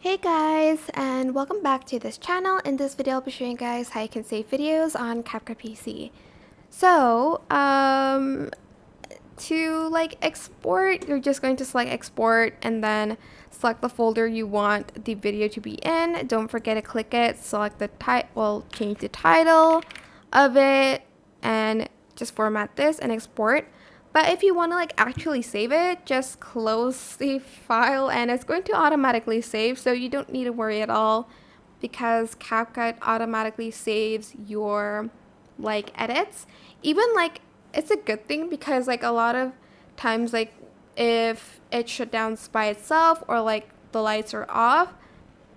Hey guys, and welcome back to this channel. In this video, I'll be showing you guys how you can save videos on CapCut PC. So, to export, you're just going to select export and then select the folder you want the video to be in. Don't forget to click it, select the change the title of it, and just format this and export. But if you want to actually save it, just close the file and it's going to automatically save, so you don't need to worry at all because CapCut automatically saves your edits. Even it's a good thing because a lot of times if it shut down by itself or the lights are off,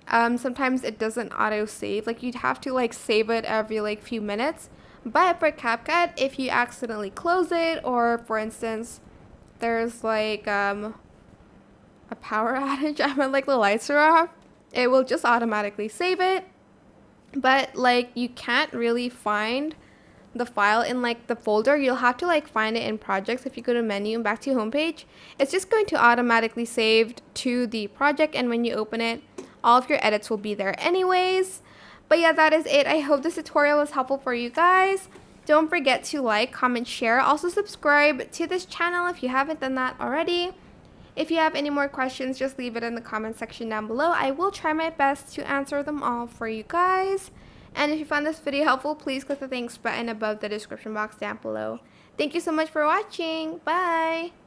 sometimes it doesn't auto save. You'd have to save it every few minutes. But for CapCut, if you accidentally close it, or for instance, there's a power outage, I mean the lights are off, it will just automatically save it. But you can't really find the file in the folder. You'll have to find it in projects. If you go to menu and back to your homepage, it's just going to automatically save to the project, and when you open it, all of your edits will be there anyways. But yeah, that is it. I hope this tutorial was helpful for you guys. Don't forget to like, comment, share. Also subscribe to this channel if you haven't done that already. If you have any more questions, just leave it in the comment section down below. I will try my best to answer them all for you guys. And if you found this video helpful, please click the thanks button above the description box down below. Thank you so much for watching. Bye!